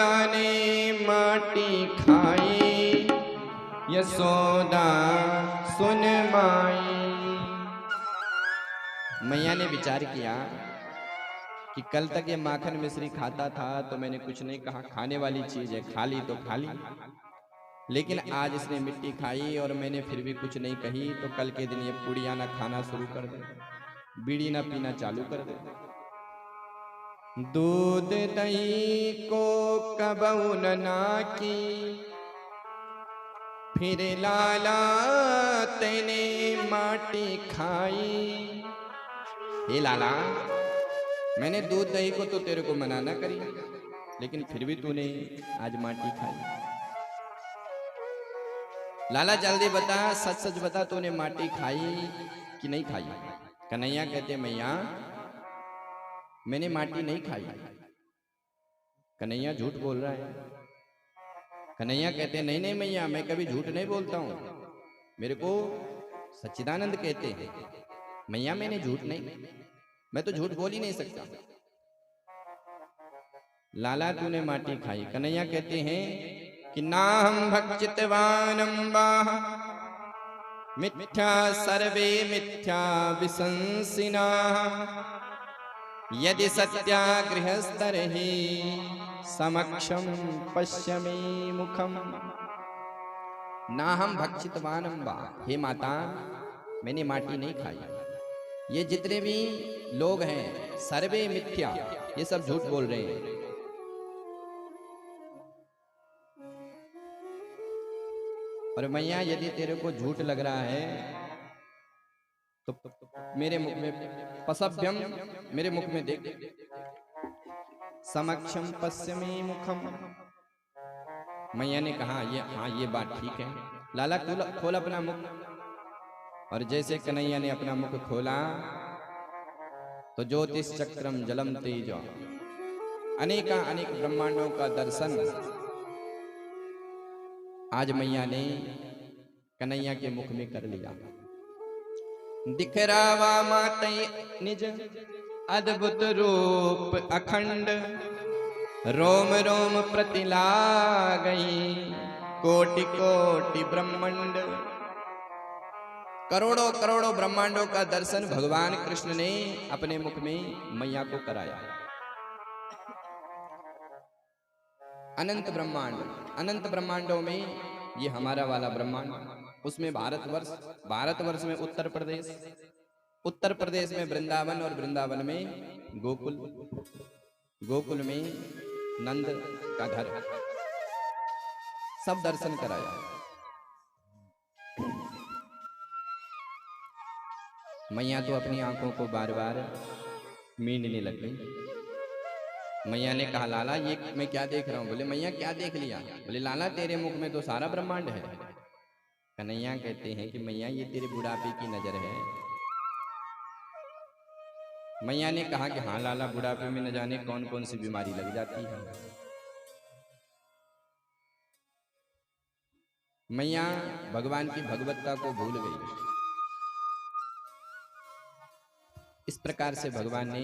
माता ने माटी खाई, यशोदा सुन माई। मैया ने विचार किया कि कल तक ये माखन मिश्री खाता था तो मैंने कुछ नहीं कहा, खाने वाली चीज है, खा ली तो खा ली, लेकिन आज इसने मिट्टी खाई और मैंने फिर भी कुछ नहीं कही, तो कल के दिन ये पुड़िया ना खाना शुरू कर दे, बीड़ी ना पीना चालू कर दे। दूध दही को कबऊ ना की, फिर लाला तेने माटी खाई। हे लाला, मैंने दूध दही को तो तेरे को मना ना करी, लेकिन फिर भी तूने आज माटी खाई। लाला जल्दी बता, सच सच बता, तूने माटी खाई कि नहीं खाई? कन्हैया कहते मैया मैंने माटी नहीं खाई। कन्हैया झूठ बोल रहा है। कन्हैया कहते नहीं नहीं मैया, मैं कभी झूठ नहीं बोलता हूं, मेरे को सच्चिदानंद कहते हैं मैया, मैंने झूठ नहीं, मैं तो झूठ बोल ही नहीं सकता। लाला तूने माटी खाई। कन्हैया कहते हैं कि नाहं भक्षितवानम्बा मिथ्या सर्वे मिथ्या विशंसिना, यदि सत्याग्रहस्तर्हि समक्षम पश्यमे मुखम। नाहं भक्षितवानम्बा, हे माता मैंने माटी नहीं खाई। ये जितने भी लोग हैं सर्वे मिथ्या, ये सब झूठ बोल रहे हैं। और मैया यदि तेरे को झूठ लग रहा है तो मेरे मुख में पसभ्यम, मेरे मुख में देख, समक्षम पश्चिमी मुखम। मैया ने कहा ये हाँ ये बात ठीक है। लाला खोल अपना मुख। और जैसे कन्हैया ने अपना मुख खोला तो ज्योतिष चक्रम जलम तेज, अनेका अनेक ब्रह्मांडों का दर्शन आज मैया ने कन्हैया के मुख में कर लिया। दिख रावा मातई निज अद्भुत रूप अखंड, रोम रोम प्रतिला गई कोटि कोटि ब्रह्मांड। करोड़ों करोड़ों ब्रह्मांडों का दर्शन भगवान कृष्ण ने अपने मुख में मैया को कराया। अनंत ब्रह्मांड, अनंत ब्रह्मांडों में ये हमारा वाला ब्रह्मांड, उसमें भारतवर्ष में उत्तर प्रदेश, उत्तर प्रदेश में वृंदावन, और वृंदावन में गोकुल, गोकुल में नंद का घर, सब दर्शन कराया। मैया तो अपनी आंखों को बार बार मींडने लग गई। मैया ने कहा लाला ये मैं क्या देख रहा हूं? बोले मैया क्या देख लिया? बोले लाला तेरे मुख में तो सारा ब्रह्मांड है। कन्हैया कहते हैं कि मैया ये तेरे बुढ़ापे की नजर है। मैया ने कहा कि हाँ लाला, बुढ़ापे में न जाने कौन कौन सी बीमारी लग जाती है। मैया भगवान की भगवत्ता को भूल गई। इस प्रकार से भगवान ने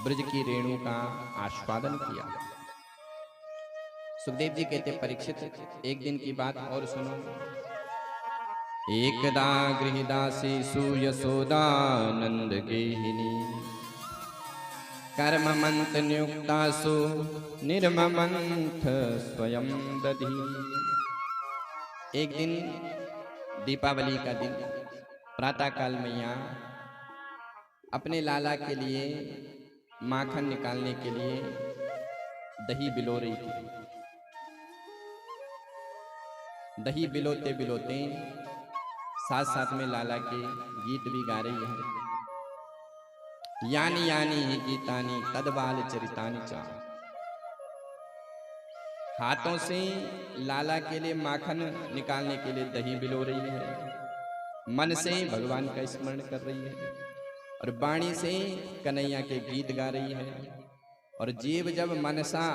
ब्रज की रेणु का आस्वादन किया। सुखदेव जी कहते परीक्षित एक दिन की बात और सुनो। एकदा गृहदासीसु यशोदानंद गेहिनी, कर्म मंथ नियुक्तासु निर्ममंथ स्वयं दधी। एक दिन दीपावली का दिन, प्रातः काल मैया अपने लाला के लिए माखन निकालने के लिए दही बिलो रही थी। दही बिलोते बिलोते साथ साथ में लाला के गीत भी गा रही है। यानी यानी ही गीतानी तदबाल चरितानी चा। हाथों से लाला के लिए माखन निकालने के लिए दही बिलो रही है, मन से भगवान का स्मरण कर रही है, और वाणी से कन्हैया के गीत गा रही है। और जीव जब मनसा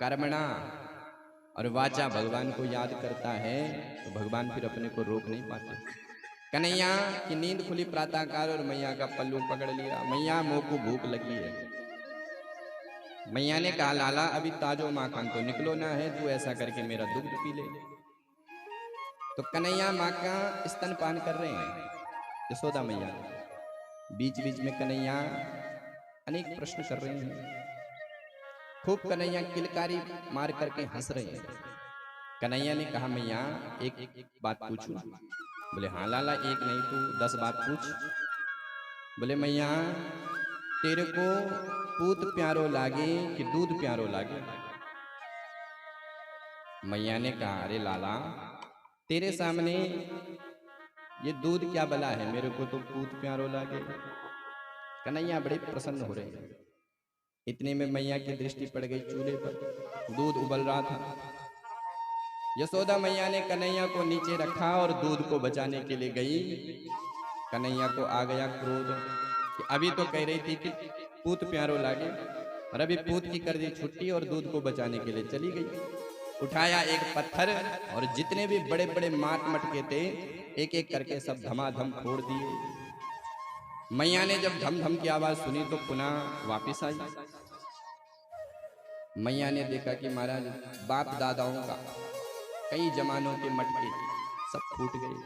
कर्मणा और वाचा भगवान को याद करता है तो भगवान फिर अपने को रोक नहीं पाते। कन्हैया की नींद खुली प्रातःकाल और मैया का पल्लू पकड़ लिया। मैया मुंह को भूख लगी है। मैया ने कहा लाला अभी ताजो माखन तो निकलो ना है, तू ऐसा करके मेरा दूध पी ले। तो कन्हैया माँ का स्तनपान कर रहे हैं, यशोदा मैया। बीच बीच में कन्हैया अनेक प्रश्न कर रहे हैं, खूब कन्हैया किलकारी मार करके हंस रहे हैं। कन्हैया ने कहा मैया एक बात पूछूं? बोले हाँ लाला, एक नहीं तू 10 बात पूछ। बोले मैया तेरे को पूत प्यारो लागे कि दूध प्यारो लागे? मैया ने कहा अरे लाला तेरे सामने ये दूध क्या बला है, मेरे को तो पूत प्यारो लागे। कन्हैया बड़े प्रसन्न हो रहे हैं। इतने में मैया की दृष्टि पड़ गई चूल्हे पर, दूध उबल रहा था। यशोदा मैया ने कन्हैया को नीचे रखा और दूध को बचाने के लिए गई। कन्हैया को आ गया क्रोध कि अभी तो कह रही थी कि पूत प्यारो लागे, और अभी पूत की कर दी छुट्टी और दूध को बचाने के लिए चली गई। उठाया एक पत्थर और जितने भी बड़े बड़े माट मटके थे एक एक करके सब धमाधम फोड़ दिए। मैया ने जब धम धम की आवाज सुनी तो पुनः वापिस आई। मैया ने देखा कि महाराज बाप दादाओं का कई जमानों के मटके सब फूट गए।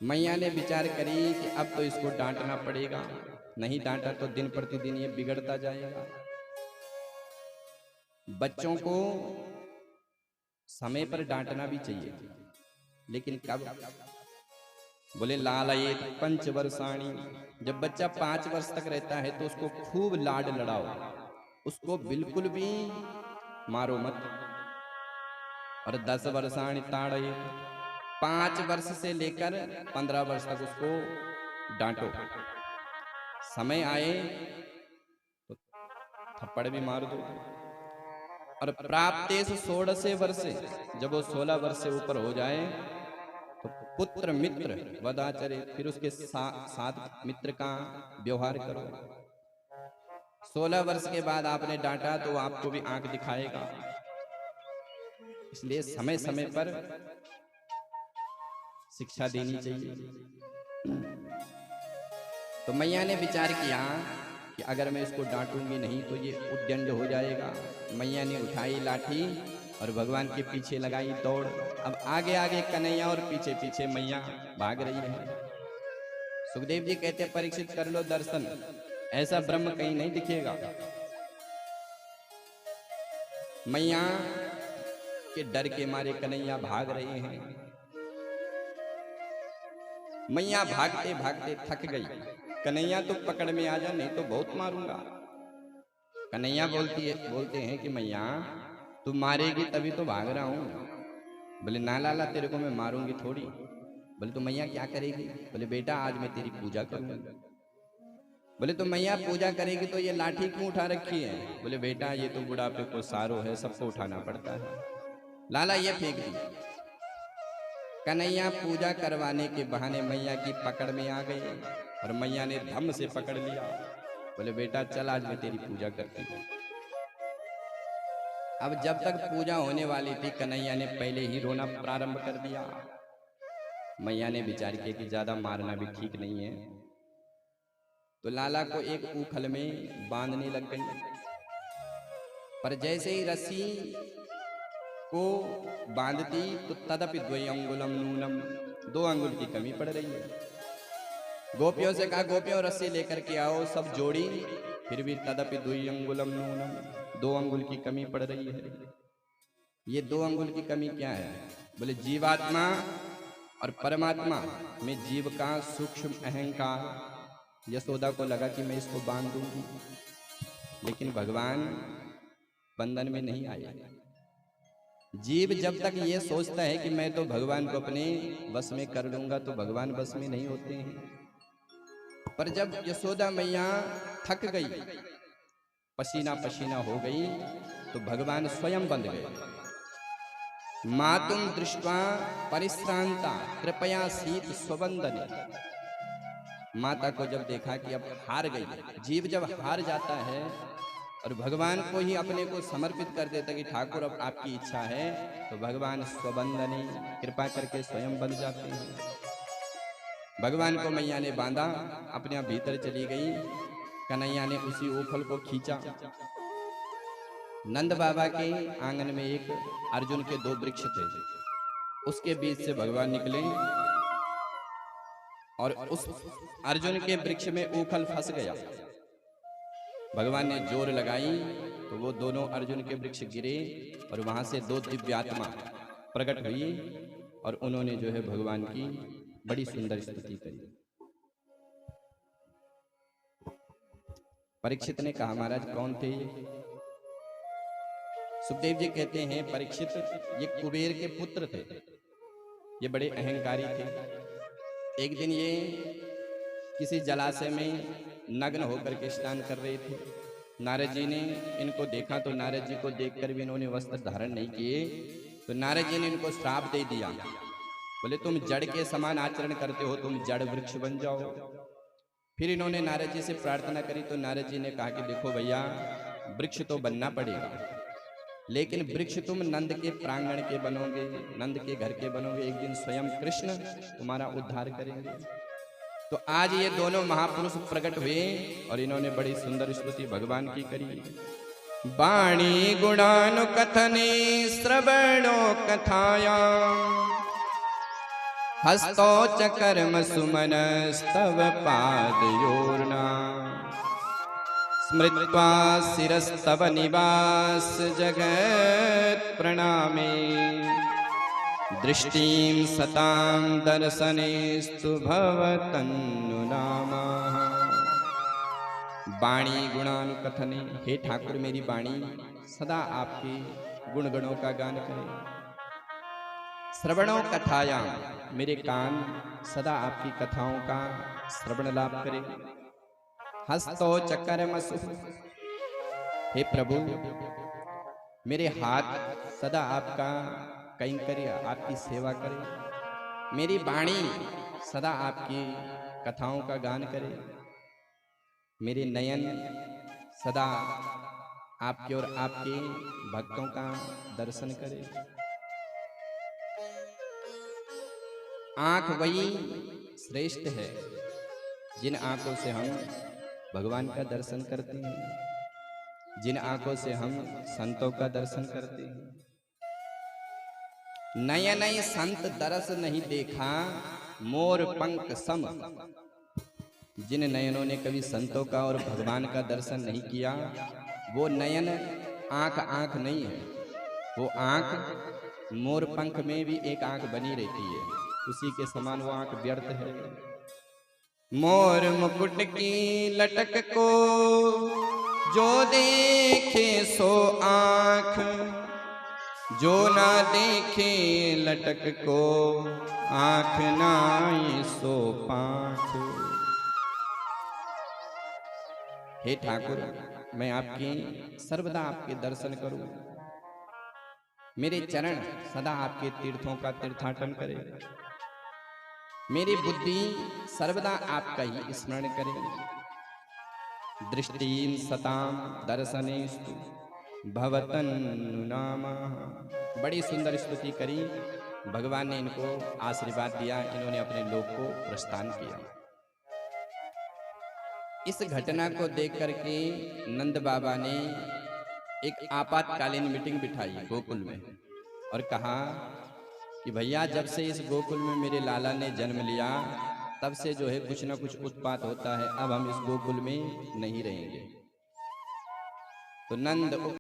मैया ने विचार करी कि अब तो इसको डांटना पड़ेगा, नहीं डांटा तो दिन प्रतिदिन ये बिगड़ता जाएगा। बच्चों को समय पर डांटना भी चाहिए, लेकिन कब? बोले लालयेत पंचवर्षाणि, जब बच्चा 5 वर्ष तक रहता है तो उसको खूब लाड लड़ाओ, उसको बिल्कुल भी मारो मत। और 10 वर्षाणि ताड़येत, 5 वर्ष से लेकर 15 वर्ष तक उसको डांटो। समय आए तो थप्पड़ भी मार दो। और प्राप्तेषु 16 वर्षे, जब वो 16 वर्ष से ऊपर हो जाए तो पुत्र मित्र वदाचरे, फिर उसके साथ मित्र का व्यवहार करो। 16 वर्ष के बाद आपने डांटा तो आपको भी आंख दिखाएगा। इसलिए समय समय पर शिक्षा देनी चाहिए। तो मैया ने विचार किया कि अगर मैं इसको डांटूंगी नहीं तो ये उद्दंड हो जाएगा। मैया ने उठाई लाठी और भगवान के पीछे लगाई दौड़। अब आगे आगे कन्हैया और पीछे पीछे मैया भाग रही है। सुखदेव जी कहते हैं परीक्षित कर लो दर्शन, ऐसा ब्रह्म कहीं नहीं दिखेगा। मैया के डर के मारे कन्हैया भाग रहे हैं। मैया भागते भागते थक गई। कन्हैया तो पकड़ में आ जा, नहीं तो बहुत मारूंगा। कन्हैया बोलते हैं कि मैया तू मारेगी तभी तो भाग रहा हूं। बोले ना लाला तेरे को मैं मारूंगी थोड़ी। बोले तो मैया क्या करेगी? बोले बेटा आज मैं तेरी पूजा करूंगा। बोले तो मैया पूजा करेगी तो ये लाठी क्यों उठा रखी है? बोले बेटा ये तो बुढ़ापे को सारो है, सबको उठाना पड़ता है। लाला ये फेंक दी। कन्हैया पूजा करवाने के बहाने मैया की पकड़ में आ गई और मैया ने धम से पकड़ लिया। बोले बेटा चल आज मैं तेरी पूजा करती हूँ। अब जब तक पूजा होने वाली थी कन्हैया ने पहले ही रोना प्रारंभ कर दिया। मैया ने विचार किया कि ज्यादा मारना भी ठीक नहीं है, तो लाला को एक ऊखल में बांधने लग गई। पर जैसे ही रस्सी को बांधती तो तदपि द्वयंगुलम नूनम, 2 अंगुल की कमी पड़ रही है। गोपियों से कहा गोपियों रस्सी लेकर के आओ, सब जोड़ी, फिर भी तदपि द्वयंगुलम नूनम, 2 अंगुल की कमी पड़ रही है। ये 2 अंगुल की कमी क्या है? बोले जीवात्मा और परमात्मा में जीव का सूक्ष्म अहंकार। यशोदा को लगा कि मैं इसको बांध दूंगी, लेकिन भगवान बंधन में नहीं आए। जीव जब तक ये सोचता है कि मैं तो भगवान को अपने वश में कर लूंगा तो भगवान वश में नहीं होते हैं। पर जब यशोदा मैया थक गई, पसीना पसीना हो गई, तो भगवान स्वयं बंध गए। मातुम दृष्ट्वा परिश्रांता कृपया शीत स्वबंदने। माता को जब देखा कि अब हार गई, जीव जब हार जाता है और भगवान को ही अपने को समर्पित कर देता कि ठाकुर अब आपकी इच्छा है, तो भगवान स्वबंदने, कृपा करके स्वयं बंध जाते हैं। भगवान को मैया ने बांधा, अपने भीतर चली गई कन्हैया ने उसी ऊखल को खींचा। नंद बाबा के आंगन में एक अर्जुन के 2 वृक्ष थे, उसके बीच से भगवान निकले और उस अर्जुन के वृक्ष में ऊखल फंस गया। भगवान ने जोर लगाई तो वो दोनों अर्जुन के वृक्ष गिरे और वहां से 2 दिव्यात्मा प्रकट हुई और उन्होंने जो है भगवान की बड़ी सुंदर स्तुति करी। परीक्षित ने कहा, महाराज कौन थे ये? सुखदेव जी कहते हैं, परीक्षित ये कुबेर के पुत्र थे, ये बड़े अहंकारी थे। एक दिन ये किसी जलाशय में नग्न होकर के स्नान कर रहे थे। नारद जी ने इनको देखा तो नारद जी को देखकर भी इन्होंने वस्त्र धारण नहीं किए, तो नारद जी ने इनको श्राप दे दिया। बोले तुम जड़ के समान आचरण करते हो, तुम जड़ वृक्ष बन जाओ। फिर इन्होंने नारद जी से प्रार्थना करी तो नारद जी ने कहा कि देखो भैया, वृक्ष तो बनना पड़ेगा, लेकिन वृक्ष तुम नंद के प्रांगण के बनोगे, नंद के घर के बनोगे, एक दिन स्वयं कृष्ण तुम्हारा उद्धार करेंगे। तो आज ये दोनों महापुरुष प्रकट हुए और इन्होंने बड़ी सुंदर स्तुति भगवान की करी। वाणी गुणानुकथने श्रवणो कथाया, हस्तो च कर्म सुमनस्तव पादयोर्ना, स्मृत्वा शिरस्तव निवास जगत् प्रणामे, दृष्टिं सतां दर्शनेस्तु भवतन्नु नामः। वाणी गुणानुकथने, हे ठाकुर मेरी वाणी सदा आपके गुणगणों का गान करे। श्रवणों कथायां, मेरे कान सदा आपकी कथाओं का श्रवण लाभ करे। हस्तो च कर्मसु, हे प्रभु मेरे हाथ सदा आपका कैंकर्य, आपकी सेवा करे। मेरी वाणी सदा आपकी कथाओं का गान करे। मेरे नयन सदा आपके और आपके भक्तों का दर्शन करे। आंख वही श्रेष्ठ है जिन आंखों से हम भगवान का दर्शन करते हैं, जिन आंखों से हम संतों का दर्शन करते हैं। नयन संत दरस नहीं देखा, मोर पंख सम। जिन नयनों ने कभी संतों का और भगवान का दर्शन नहीं किया, वो नयन आंख आंख नहीं है, वो आंख मोर पंख में भी एक आंख बनी रहती है, उसी के समान वो आंख व्यर्थ है। मोर मुकुट की लटक को जो देखे सो आंख, जो ना देखे लटक को आंख नाई सो पांख। हे ठाकुर, मैं आपकी सर्वदा आपके दर्शन करूं, मेरे चरण सदा आपके तीर्थों का तीर्थाटन करे, मेरी बुद्धि सर्वदा आपका ही स्मरण करे। दृष्टिं सतां दर्शनेस्तु भवतन्नु नामः। बड़ी सुंदर स्तुति करी, भगवान ने इनको आशीर्वाद दिया, इन्होंने अपने लोक को प्रस्थान किया। इस घटना को देख करके नंद बाबा ने एक आपातकालीन मीटिंग बिठाई गोकुल में और कहा कि भैया, जब से इस गोकुल में मेरे लाला ने जन्म लिया तब से जो है कुछ ना कुछ उत्पात होता है, अब हम इस गोकुल में नहीं रहेंगे। तो नंद